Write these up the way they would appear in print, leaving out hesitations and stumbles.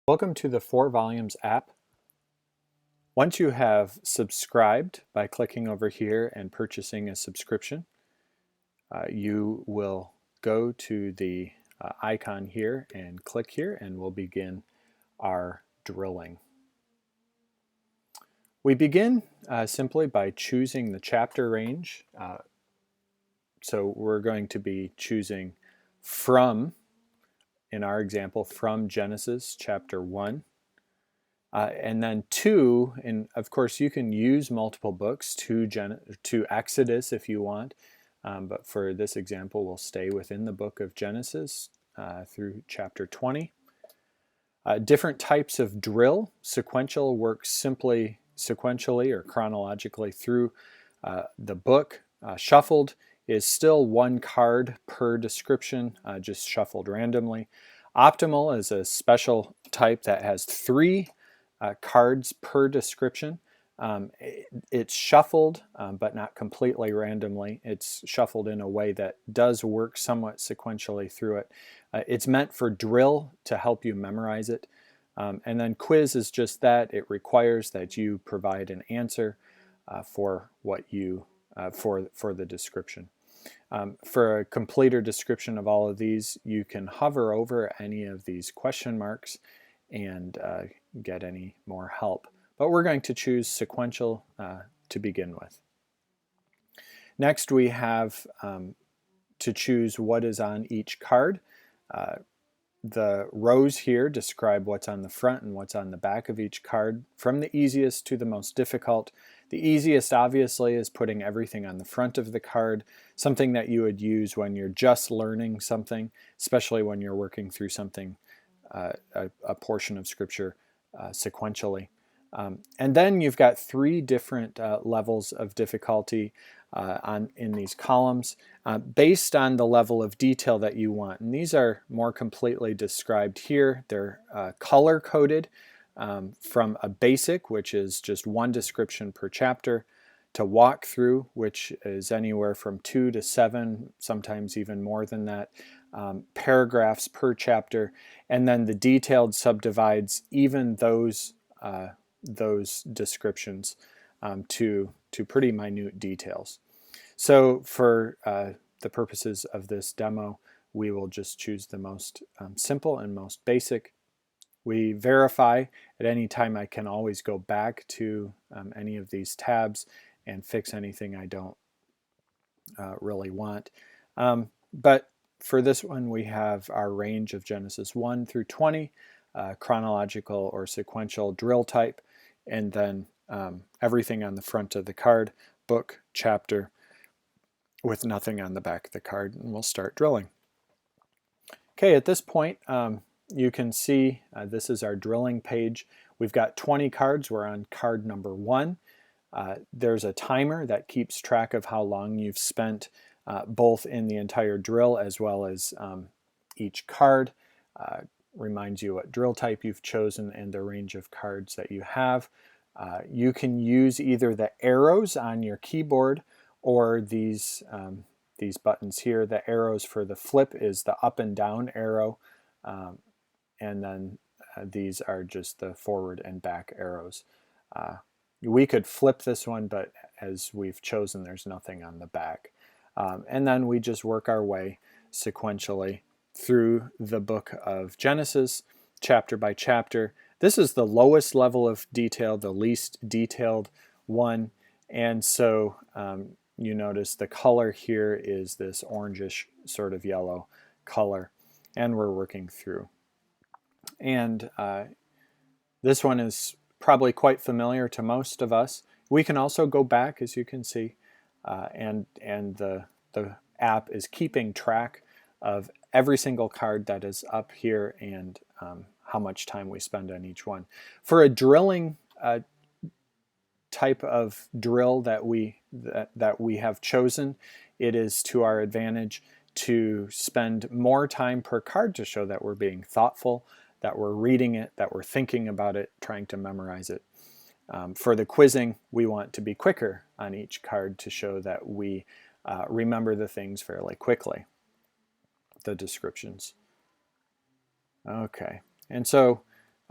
Welcome to the 4 Volumes app. Once you have subscribed by clicking over here and purchasing a subscription, you will go to the icon here and click here, and we'll begin our drilling. We begin simply by choosing the chapter range. So we're going to be choosing from, in our example, from Genesis chapter 1. And then 2, and of course you can use multiple books to Exodus if you want, but for this example we'll stay within the book of Genesis through chapter 20. Different types of drill. Sequential works simply sequentially or chronologically through the book. Shuffled is still one card per description, just shuffled randomly. Optimal is a special type that has 3 cards per description. It's shuffled, but not completely randomly. It's shuffled in a way that does work somewhat sequentially through it. It's meant for drill to help you memorize it. And then quiz is just that. It requires that you provide an answer for what you for the description. For a completer description of all of these, you can hover over any of these question marks and get any more help. But we're going to choose sequential to begin with. Next we have to choose what is on each card. The rows here describe what's on the front and what's on the back of each card, from the easiest to the most difficult. The easiest, obviously, is putting everything on the front of the card, something that you would use when you're just learning something, especially when you're working through something, a portion of Scripture sequentially. And then you've got 3 different levels of difficulty in these columns based on the level of detail that you want. And these are more completely described here. They're color-coded from a basic, which is just 1 description per chapter, to walkthrough, which is anywhere from 2 to 7, sometimes even more than that, paragraphs per chapter, and then the detailed subdivides even those descriptions to pretty minute details. So for the purposes of this demo, we will just choose the most simple and most basic. We verify at any time. I can always go back to any of these tabs and fix anything I don't really want. But for this one, we have our range of Genesis 1 through 20, chronological or sequential drill type, and then everything on the front of the card, book, chapter, with nothing on the back of the card, and we'll start drilling. Okay, at this point, you can see this is our drilling page. We've got 20 cards. We're on card number 1. There's a timer that keeps track of how long you've spent both in the entire drill as well as each card. Reminds you what drill type you've chosen and the range of cards that you have. You can use either the arrows on your keyboard or these buttons here. The arrows for the flip is the up and down arrow, and then these are just the forward and back arrows. We could flip this one, but as we've chosen, there's nothing on the back. And then we just work our way sequentially through the book of Genesis, chapter by chapter. This is the lowest level of detail, the least detailed one, and so you notice the color here is this orangish sort of yellow color, and we're working through. And this one is probably quite familiar to most of us. We can also go back, as you can see, and the app is keeping track of every single card that is up here and how much time we spend on each one. For a drilling type of drill that we have chosen, it is to our advantage to spend more time per card to show that we're being thoughtful, that we're reading it, that we're thinking about it, trying to memorize it. For the quizzing, we want to be quicker on each card to show that we remember the things fairly quickly, the descriptions. Okay, and so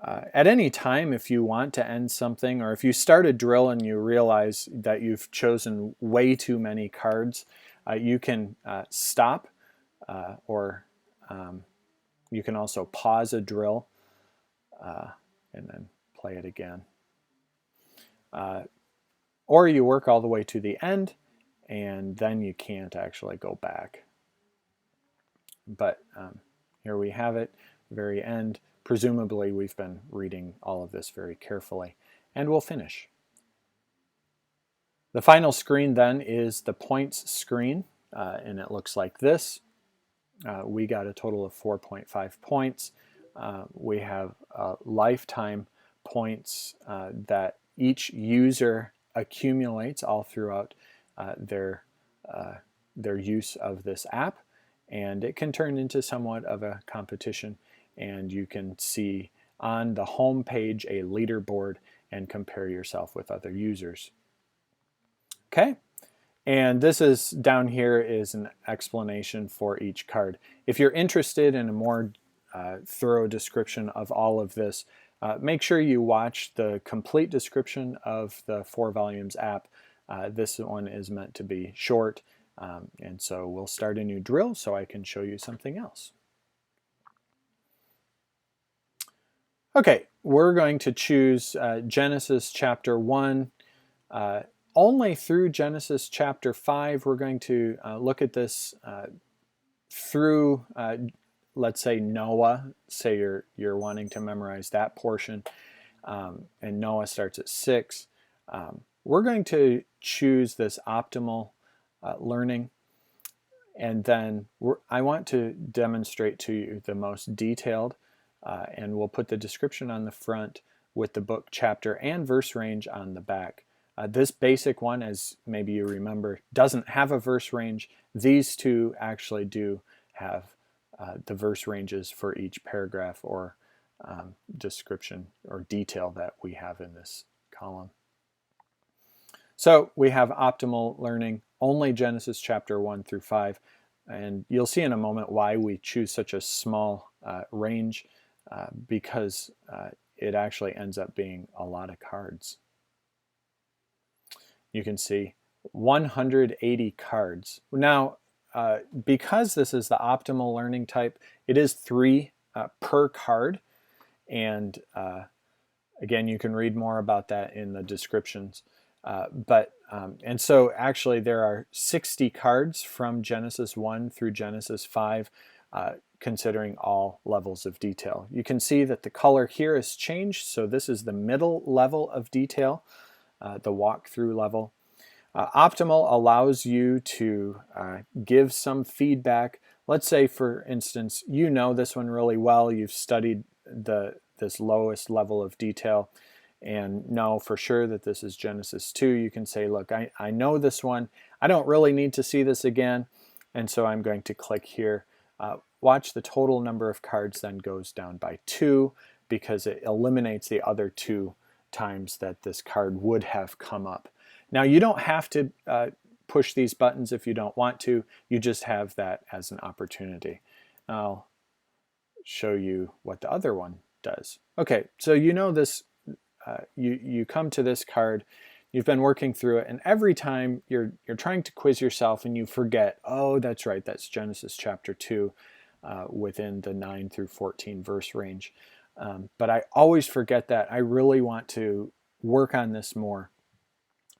At any time, if you want to end something, or if you start a drill and you realize that you've chosen way too many cards, you can stop, or you can also pause a drill and then play it again. Or you work all the way to the end, and then you can't actually go back. But here we have it, very end. Presumably we've been reading all of this very carefully, and we'll finish. The final screen then is the points screen, and it looks like this. We got a total of 4.5 points. We have lifetime points that each user accumulates all throughout their use of this app, and it can turn into somewhat of a competition, and you can see on the home page a leaderboard and compare yourself with other users. Okay, and this is down here is an explanation for each card. If you're interested in a more thorough description of all of this, make sure you watch the complete description of the 4 volumes app. This one is meant to be short, and so we'll start a new drill so I can show you something else. Okay, we're going to choose Genesis chapter 1. Only through Genesis chapter 5 we're going to look at this through, let's say, Noah. Say you're wanting to memorize that portion, and Noah starts at 6. We're going to choose this optimal learning, and then I want to demonstrate to you the most detailed, and we'll put the description on the front with the book, chapter, and verse range on the back. This basic one, as maybe you remember, doesn't have a verse range. These two actually do have the verse ranges for each paragraph or description or detail that we have in this column. So we have optimal learning, only Genesis chapter 1 through 5, and you'll see in a moment why we choose such a small range, because it actually ends up being a lot of cards. You can see 180 cards. Now, because this is the optimal learning type, it is 3 per card, and again, you can read more about that in the descriptions. And so actually there are 60 cards from Genesis 1 through Genesis 5, considering all levels of detail. You can see that the color here has changed, so this is the middle level of detail, the walkthrough level. Optimal allows you to give some feedback. Let's say, for instance, you know this one really well, you've studied this lowest level of detail, and know for sure that this is Genesis 2. You can say, look, I know this one. I don't really need to see this again, and so I'm going to click here. Watch the total number of cards then goes down by 2, because it eliminates the other 2 times that this card would have come up. Now, you don't have to push these buttons if you don't want to. You just have that as an opportunity. I'll show you what the other one does. Okay, so you know this. You come to this card, you've been working through it, and every time you're trying to quiz yourself and you forget, oh, that's right, that's Genesis chapter 2 within the 9 through 14 verse range. But I always forget that. I really want to work on this more.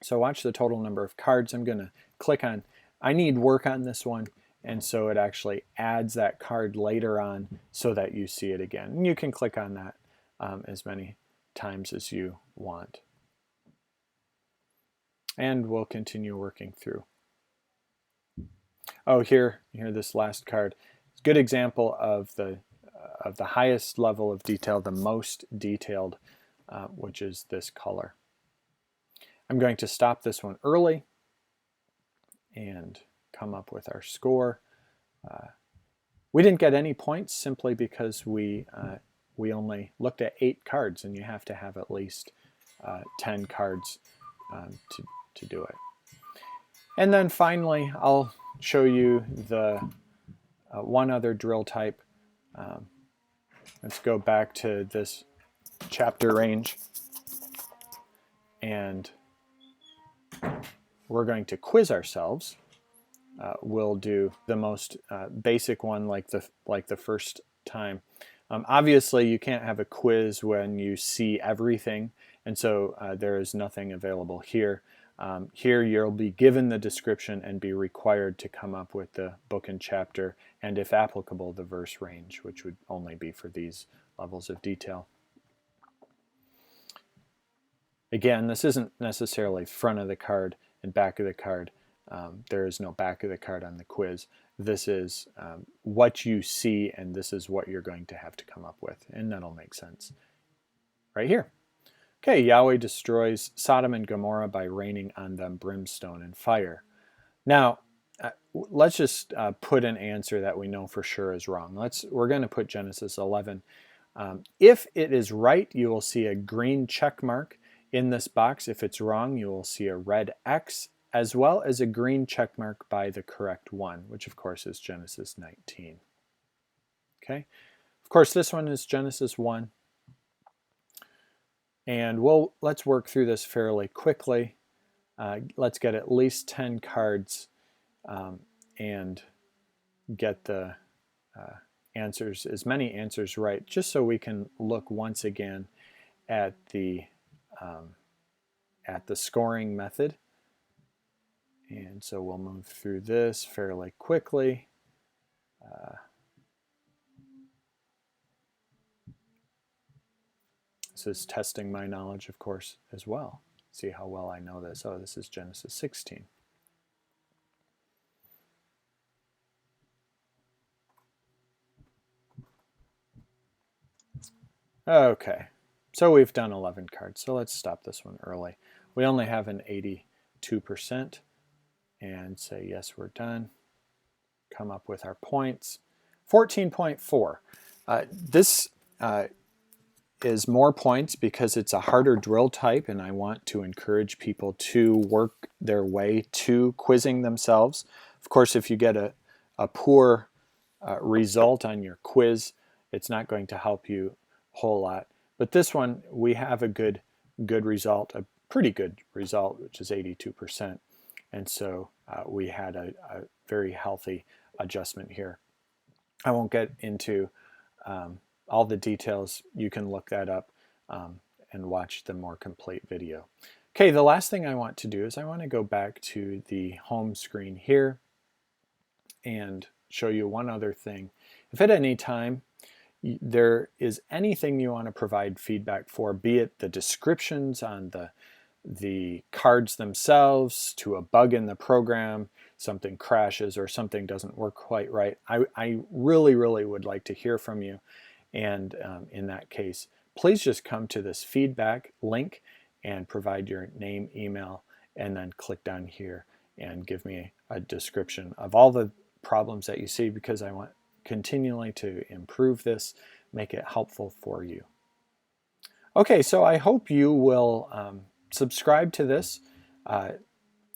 So watch the total number of cards. I'm going to click on, I need work on this one, and so it actually adds that card later on so that you see it again. And you can click on that as many times as you want. And we'll continue working through. Oh, here this last card. It's a good example of the highest level of detail, the most detailed, which is this color. I'm going to stop this one early and come up with our score. We didn't get any points simply because we only looked at 8 cards, and you have to have at least 10 cards to do it. And then finally, I'll show you the one other drill type. Let's go back to this chapter range, and we're going to quiz ourselves. We'll do the most basic one like the first time. Obviously, you can't have a quiz when you see everything, and so there is nothing available here. Here you'll be given the description and be required to come up with the book and chapter, and if applicable, the verse range, which would only be for these levels of detail. Again, this isn't necessarily front of the card and back of the card. There is no back of the card on the quiz. This is what you see, and this is what you're going to have to come up with, and that'll make sense right here. Okay, Yahweh destroys Sodom and Gomorrah by raining on them brimstone and fire. Now, let's just put an answer that we know for sure is wrong. We're going to put Genesis 11. If it is right, you will see a green check mark in this box. If it's wrong, you will see a red X, as well as a green check mark by the correct one, which of course is Genesis 19. Okay, of course this one is Genesis 1. And let's work through this fairly quickly. Let's get at least 10 cards and get the answers, as many answers right, just so we can look once again at the scoring method. And so we'll move through this fairly quickly. This is testing my knowledge, of course, as well. See how well I know this. Oh, this is Genesis 16. Okay, so we've done 11 cards, so let's stop this one early. We only have an 82%, and say, yes, we're done. Come up with our points. 14.4. This is more points because it's a harder drill type, and I want to encourage people to work their way to quizzing themselves. Of course, if you get a poor result on your quiz, it's not going to help you a whole lot. But this one, we have a good result, a pretty good result, which is 82%. And so we had a very healthy adjustment here. I won't get into all the details. You can look that up and watch the more complete video. Okay, the last thing I want to do is I want to go back to the home screen here and show you one other thing. If at any time there is anything you want to provide feedback for, be it the descriptions on the cards themselves, to a bug in the program, something crashes or something doesn't work quite right, I really would like to hear from you. And in that case, please just come to this feedback link and provide your name, email, and then click down here and give me a description of all the problems that you see, because I want continually to improve this, make it helpful for you. Okay, so I hope you will subscribe to this.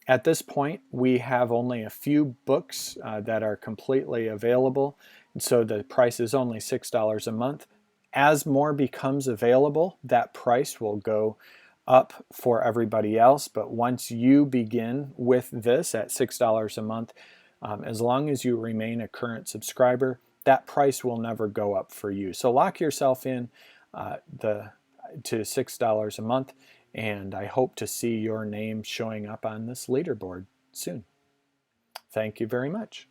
At this point, we have only a few books that are completely available, and so the price is only $6 a month. As more becomes available, that price will go up for everybody else, but once you begin with this at $6 a month, as long as you remain a current subscriber, that price will never go up for you. So lock yourself in to $6 a month, and I hope to see your name showing up on this leaderboard soon. Thank you very much.